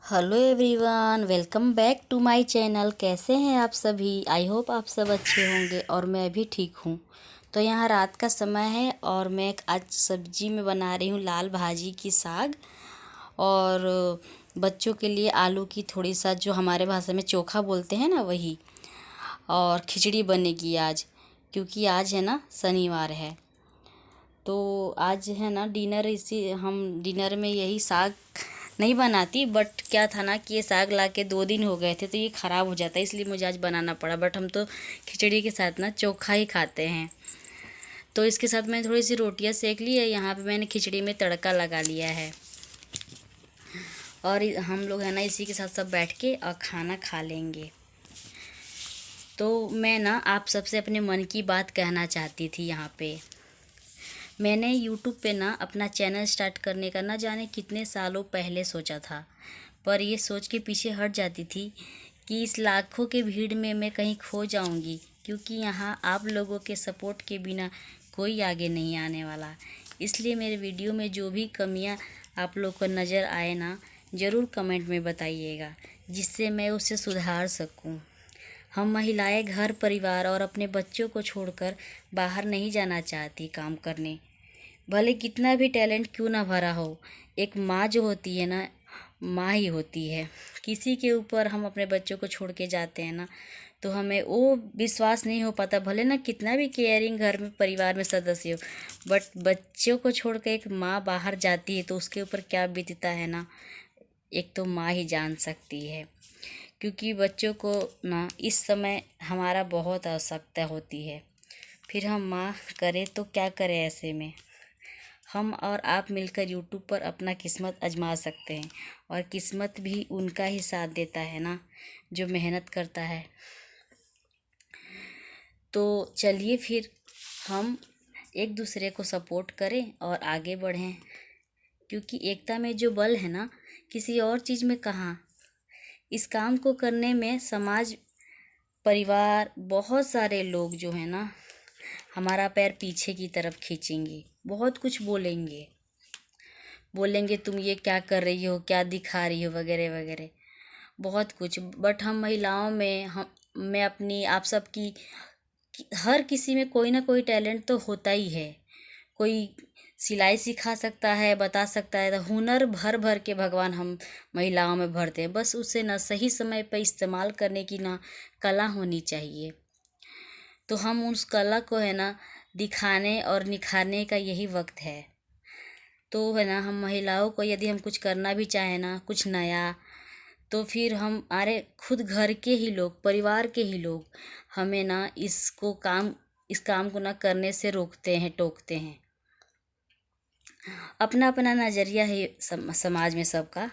Hello everyone, welcome back to my channel. कैसे हैं आप सभी? आई होप आप सब अच्छे होंगे और मैं भी ठीक हूँ। तो यहाँ रात का समय है और मैं आज सब्जी में बना रही हूँ लाल भाजी की साग, और बच्चों के लिए आलू की थोड़ी सा, जो हमारे भाषा में चोखा बोलते हैं ना, वही। और खिचड़ी बनेगी आज, क्योंकि आज है ना शनिवार है। तो आज है ना हम डिनर में यही साग नहीं बनाती, बट क्या था ना कि ये साग ला के 2 दिन हो गए थे तो ये ख़राब हो जाता है, इसलिए मुझे आज बनाना पड़ा। बट हम तो खिचड़ी के साथ ना चोखा ही खाते हैं। तो इसके साथ मैंने थोड़ी सी रोटियां सेक ली है। यहाँ पे मैंने खिचड़ी में तड़का लगा लिया है, और हम लोग है ना इसी के साथ सब बैठ के और खाना खा लेंगे। तो मैं ना आप सबसे अपने मन की बात कहना चाहती थी। यहाँ पे मैंने यूट्यूब पे ना अपना चैनल स्टार्ट करने का ना जाने कितने सालों पहले सोचा था, पर ये सोच के पीछे हट जाती थी कि इस लाखों के भीड़ में मैं कहीं खो जाऊंगी, क्योंकि यहाँ आप लोगों के सपोर्ट के बिना कोई आगे नहीं आने वाला। इसलिए मेरे वीडियो में जो भी कमियाँ आप लोग को नज़र आए ना, ज़रूर कमेंट में बताइएगा, जिससे मैं उसे सुधार सकूँ। हम महिलाएं घर परिवार और अपने बच्चों को छोड़कर बाहर नहीं जाना चाहती काम करने, भले कितना भी टैलेंट क्यों ना भरा हो। एक माँ जो होती है ना, माँ ही होती है। किसी के ऊपर हम अपने बच्चों को छोड़ के जाते हैं ना, तो हमें वो विश्वास नहीं हो पाता, भले ना कितना भी केयरिंग घर में परिवार में सदस्य हो, बट बच्चों को छोड़ के एक माँ बाहर जाती है तो उसके ऊपर क्या बीतता है ना, एक तो माँ ही जान सकती है। क्योंकि बच्चों को ना इस समय हमारा बहुत आवश्यकता होती है। फिर हम माँ करें तो क्या करें? ऐसे में हम और आप मिलकर यूट्यूब पर अपना किस्मत आजमा सकते हैं, और किस्मत भी उनका ही साथ देता है ना, जो मेहनत करता है। तो चलिए फिर हम एक दूसरे को सपोर्ट करें और आगे बढ़ें, क्योंकि एकता में जो बल है ना, किसी और चीज़ में कहाँ। इस काम को करने में समाज, परिवार, बहुत सारे लोग जो है ना हमारा पैर पीछे की तरफ खींचेंगे, बहुत कुछ बोलेंगे। बोलेंगे तुम ये क्या कर रही हो, क्या दिखा रही हो, वगैरह वगैरह, बहुत कुछ। बट हम महिलाओं में, हम मैं अपनी आप सबकी, हर किसी में कोई ना कोई टैलेंट तो होता ही है। कोई सिलाई सिखा सकता है, बता सकता है, तो हुनर भर भर के भगवान हम महिलाओं में भरते हैं। बस उसे ना सही समय पर इस्तेमाल करने की ना कला होनी चाहिए। तो हम उस कला को है ना दिखाने और निखारने का यही वक्त है। तो है ना हम महिलाओं को, यदि हम कुछ करना भी चाहें ना, कुछ नया, तो फिर हम अरे खुद घर के ही लोग, परिवार के ही लोग हमें ना इस काम को ना करने से रोकते हैं, टोकते हैं। अपना अपना नज़रिया है समाज में सबका।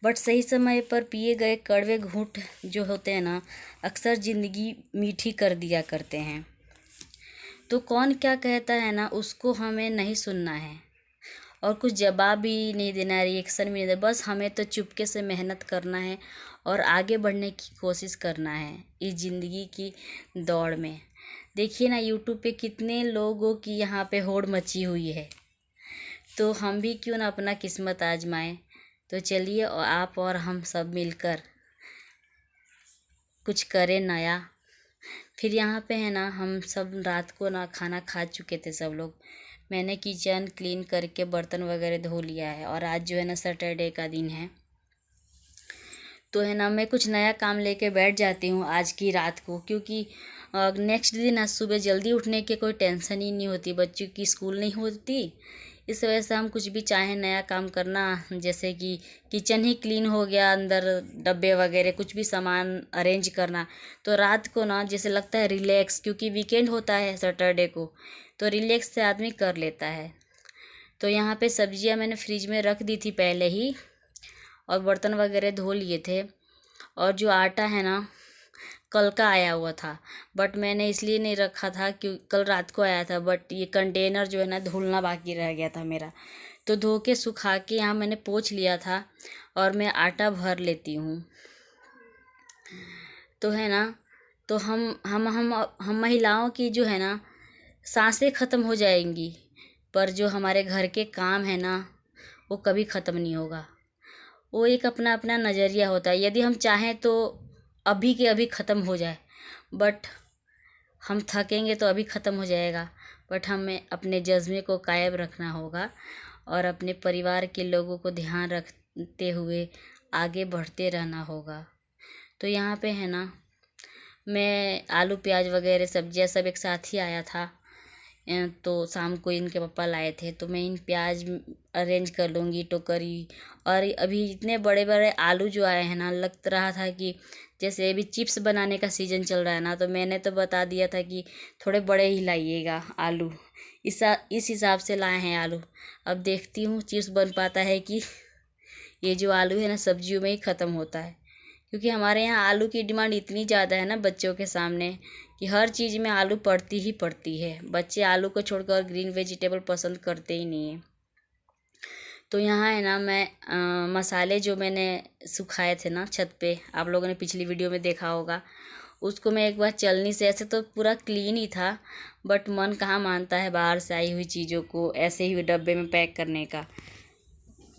बट सही समय पर पिए गए कड़वे घूंट जो होते हैं ना, अक्सर ज़िंदगी मीठी कर दिया करते हैं। तो कौन क्या कहता है ना, उसको हमें नहीं सुनना है, और कुछ जवाब भी नहीं देना, रिएक्शन भी नहीं देना। बस हमें तो चुपके से मेहनत करना है और आगे बढ़ने की कोशिश करना है इस ज़िंदगी की दौड़ में। देखिए ना यूट्यूब पे कितने लोगों की यहाँ पे होड़ मची हुई है, तो हम भी क्यों ना अपना किस्मत आजमाएं। तो चलिए आप और हम सब मिलकर कुछ करें नया। फिर यहाँ पे है ना हम सब रात को ना खाना खा चुके थे सब लोग। मैंने किचन क्लीन करके बर्तन वगैरह धो लिया है, और आज जो है ना सैटरडे का दिन है, तो है ना मैं कुछ नया काम लेके बैठ जाती हूँ आज की रात को, क्योंकि नेक्स्ट दिन आज सुबह जल्दी उठने की कोई टेंशन ही नहीं होती, बच्चों की स्कूल नहीं होती। इस वजह से हम कुछ भी चाहें नया काम करना, जैसे कि किचन ही क्लीन हो गया, अंदर डब्बे वगैरह कुछ भी सामान अरेंज करना, तो रात को ना जैसे लगता है रिलैक्स, क्योंकि वीकेंड होता है सैटरडे को, तो रिलैक्स से आदमी कर लेता है। तो यहाँ पे सब्जियाँ मैंने फ्रिज में रख दी थी पहले ही, और बर्तन वगैरह धो लिए थे। और जो आटा है ना कल का आया हुआ था, बट मैंने इसलिए नहीं रखा था क्योंकि कल रात को आया था, बट ये कंटेनर जो है ना धुलना बाकी रह गया था मेरा, तो धो के सुखा के यहाँ मैंने पोंछ लिया था, और मैं आटा भर लेती हूँ। तो है ना, तो हम महिलाओं की जो है ना सांसें ख़त्म हो जाएंगी, पर जो हमारे घर के काम है ना वो कभी ख़त्म नहीं होगा। वो एक अपना अपना नज़रिया होता है। यदि हम चाहें तो अभी के अभी ख़त्म हो जाए, बट हम थकेंगे तो अभी ख़त्म हो जाएगा। बट हमें अपने जज्बे को कायम रखना होगा और अपने परिवार के लोगों को ध्यान रखते हुए आगे बढ़ते रहना होगा। तो यहाँ पे है ना, मैं आलू प्याज वगैरह सब्जियाँ सब एक साथ ही आया था। तो शाम को इनके पापा लाए थे, तो मैं इन प्याज अरेंज कर लूँगी टोकरी। और अभी इतने बड़े बड़े आलू जो आए हैं ना, लग रहा था कि जैसे अभी चिप्स बनाने का सीज़न चल रहा है ना, तो मैंने तो बता दिया था कि थोड़े बड़े ही लाइएगा आलू। इस हिसाब से लाए हैं आलू। अब देखती हूँ चिप्स बन पाता है कि ये जो आलू है ना सब्जियों में ही ख़त्म होता है। क्योंकि हमारे यहाँ आलू की डिमांड इतनी ज़्यादा है ना बच्चों के सामने कि हर चीज़ में आलू पड़ती ही पड़ती है। बच्चे आलू को छोड़कर ग्रीन वेजिटेबल पसंद करते ही नहीं हैं। तो यहाँ है ना, मैं मसाले जो मैंने सुखाए थे ना छत पे, आप लोगों ने पिछली वीडियो में देखा होगा, उसको मैं एक बार चलनी से, ऐसे तो पूरा क्लीन ही था, बट मन कहाँ मानता है बाहर से आई हुई चीज़ों को ऐसे ही डब्बे में पैक करने का।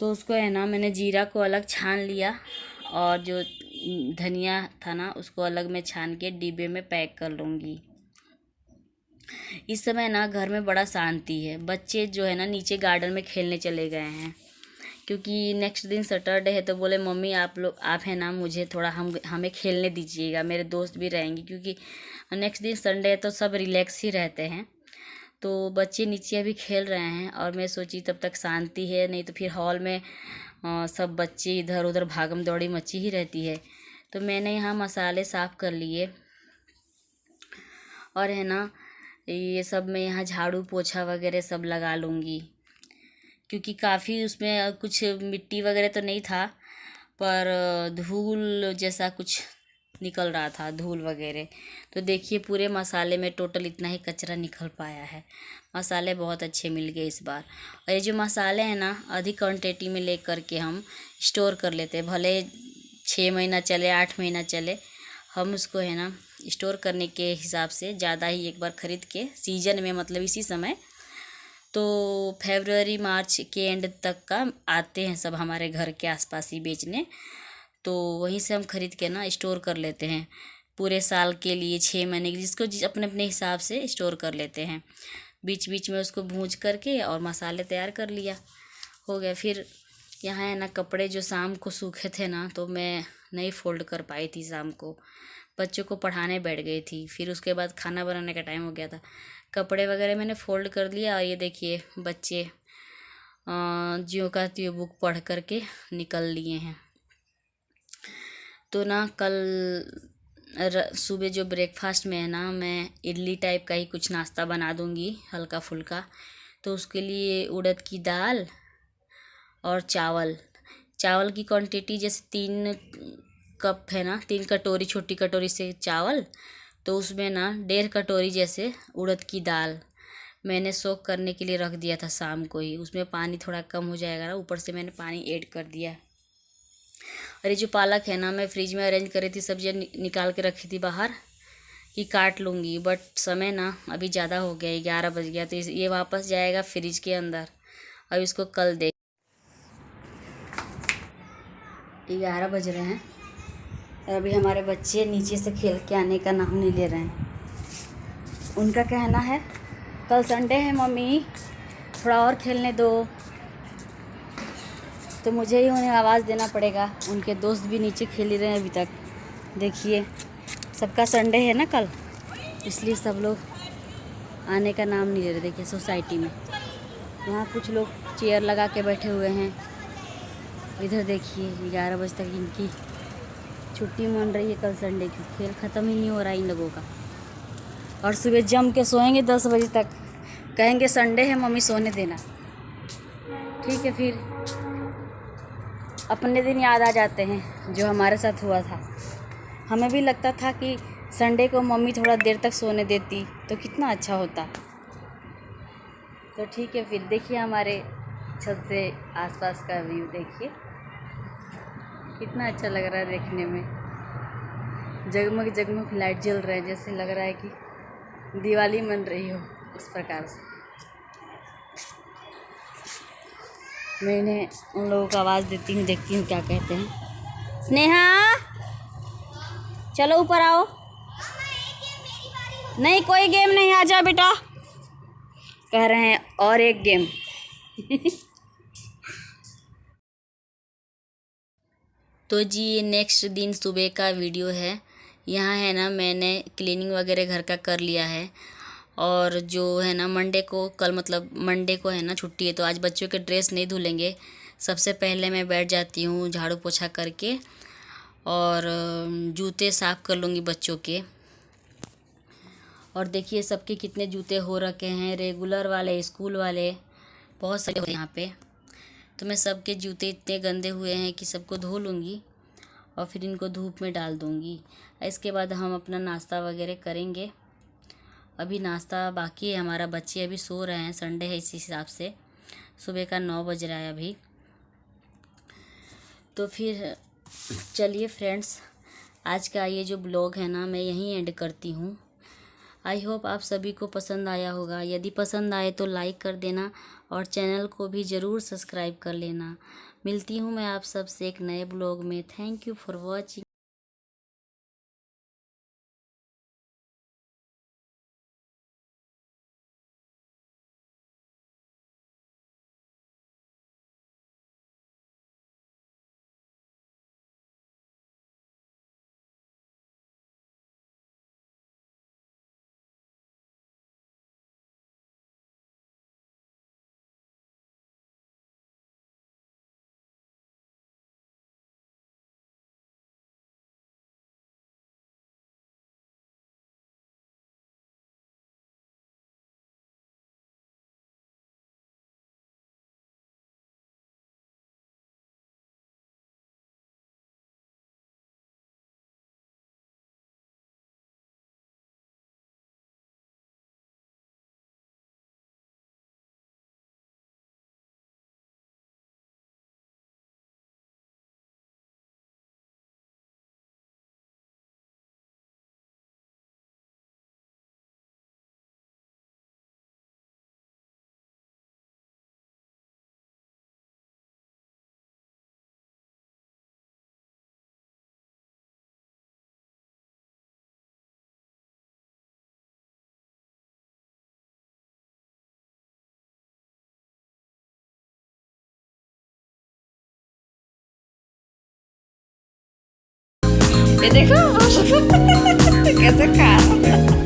तो उसको है ना, मैंने जीरा को अलग छान लिया और जो धनिया था ना उसको अलग में छान के डिब्बे में पैक कर लूँगी। इस समय ना घर में बड़ा शांति है। बच्चे जो है ना नीचे गार्डन में खेलने चले गए हैं, क्योंकि नेक्स्ट दिन सैटरडे है। तो बोले मम्मी आप है ना, मुझे थोड़ा हमें खेलने दीजिएगा, मेरे दोस्त भी रहेंगे, क्योंकि नेक्स्ट दिन संडे है तो सब रिलैक्स ही रहते हैं। तो बच्चे नीचे अभी खेल रहे हैं और मैं सोची तब तक शांति है, नहीं तो फिर हॉल में सब बच्चे इधर उधर भागम दौड़ी मची ही रहती है। तो मैंने यहाँ मसाले साफ़ कर लिए और है ना, ये सब मैं यहाँ झाड़ू पोछा वगैरह सब लगा लूँगी, क्योंकि काफ़ी उसमें कुछ मिट्टी वगैरह तो नहीं था, पर धूल जैसा कुछ निकल रहा था, धूल वगैरह। तो देखिए पूरे मसाले में टोटल इतना ही कचरा निकल पाया है। मसाले बहुत अच्छे मिल गए इस बार। और ये जो मसाले हैं ना, अधिक क्वांटिटी में ले करके हम स्टोर कर लेते हैं, भले 6 महीना चले 8 महीना चले, हम उसको है ना स्टोर करने के हिसाब से ज़्यादा ही एक बार ख़रीद के सीजन में, मतलब इसी समय, तो फरवरी मार्च के एंड तक का आते हैं सब हमारे घर के आसपास ही बेचने। तो वहीं से हम ख़रीद के ना स्टोर कर लेते हैं पूरे साल के लिए, 6 महीने के, जिसको अपने अपने हिसाब से स्टोर कर लेते हैं। बीच बीच में उसको भूंज करके और मसाले तैयार कर लिया, हो गया। फिर यहाँ है ना, कपड़े जो शाम को सूखे थे ना, तो मैं नहीं फोल्ड कर पाई थी शाम को, बच्चों को पढ़ाने बैठ गई थी। फिर उसके बाद खाना बनाने का टाइम हो गया था, कपड़े वगैरह मैंने फ़ोल्ड कर लिया। और ये देखिए बच्चे ज्यों का त्यों बुक पढ़ करके निकल लिए हैं। तो ना कल सुबह जो ब्रेकफास्ट में है ना, मैं इडली टाइप का ही कुछ नाश्ता बना दूंगी हल्का फुल्का। तो उसके लिए उड़द की दाल और चावल की क्वांटिटी जैसे 3 कप है ना, 3 कटोरी, छोटी कटोरी से चावल, तो उसमें ना 1.5 कटोरी जैसे उड़द की दाल मैंने सोक करने के लिए रख दिया था शाम को ही। उसमें पानी थोड़ा कम हो जाएगा ना, ऊपर से मैंने पानी ऐड कर दिया। और ये जो पालक है ना, मैं फ्रिज में अरेंज करी थी, सब्जियाँ निकाल के रखी थी बाहर कि काट लूँगी, बट समय ना अभी ज़्यादा हो गया, 11 बज गया, तो ये वापस जाएगा फ्रिज के अंदर। अब इसको कल देख, 11 बज रहे हैं और अभी हमारे बच्चे नीचे से खेल के आने का नाम नहीं ले रहे हैं। उनका कहना है कल संडे है मम्मी, थोड़ा और खेलने दो, तो मुझे ही उन्हें आवाज़ देना पड़ेगा। उनके दोस्त भी नीचे खेल ही रहे हैं अभी तक। देखिए सबका संडे है ना कल, इसलिए सब लोग आने का नाम नहीं ले रहे। देखिए सोसाइटी में यहाँ कुछ लोग चेयर लगा के बैठे हुए हैं। इधर देखिए 11 बजे तक इनकी छुट्टी मन रही है, कल संडे की। खेल ख़त्म ही नहीं हो रहा इन लोगों का, और सुबह जम के सोएंगे 10 बजे तक, कहेंगे संडे है मम्मी सोने देना। ठीक है, फिर अपने दिन याद आ जाते हैं जो हमारे साथ हुआ था। हमें भी लगता था कि संडे को मम्मी थोड़ा देर तक सोने देती तो कितना अच्छा होता। तो ठीक है, फिर देखिए हमारे छत से आसपास का व्यू देखिए कितना अच्छा लग रहा है देखने में। जगमग जगमग लाइट जल रहे हैं, जैसे लग रहा है कि दिवाली मन रही हो, उस प्रकार से। मैं इन्हें उन लोगों को आवाज़ देती हूँ, देखती हूँ क्या कहते हैं। स्नेहा चलो ऊपर आओ। नहीं कोई गेम नहीं, आ जा बेटा। कह रहे हैं और एक गेम। तो जी ये नेक्स्ट दिन सुबह का वीडियो है। यहाँ है ना, मैंने क्लीनिंग वगैरह घर का कर लिया है। और जो है ना मंडे को, कल मतलब मंडे को है ना छुट्टी है, तो आज बच्चों के ड्रेस नहीं धुलेंगे। सबसे पहले मैं बैठ जाती हूँ झाड़ू पोछा करके, और जूते साफ़ कर लूँगी बच्चों के। और देखिए सबके कितने जूते हो रखे हैं, रेगुलर वाले, स्कूल वाले, बहुत सारे हैं यहाँ पे। तो मैं सबके जूते इतने गंदे हुए हैं कि सबको धो लूँगी और फिर इनको धूप में डाल दूँगी। इसके बाद हम अपना नाश्ता वगैरह करेंगे। अभी नाश्ता बाकी है हमारा, बच्चे अभी सो रहे हैं, संडे है इस हिसाब से। सुबह का 9 बज रहा है अभी। तो फिर चलिए फ्रेंड्स, आज का ये जो ब्लॉग है ना मैं यहीं एंड करती हूँ। आई होप आप सभी को पसंद आया होगा। यदि पसंद आए तो लाइक कर देना और चैनल को भी ज़रूर सब्सक्राइब कर लेना। मिलती हूँ मैं आप सबसे एक नए ब्लॉग में। Thank you for watching. ये देखो कैसे खा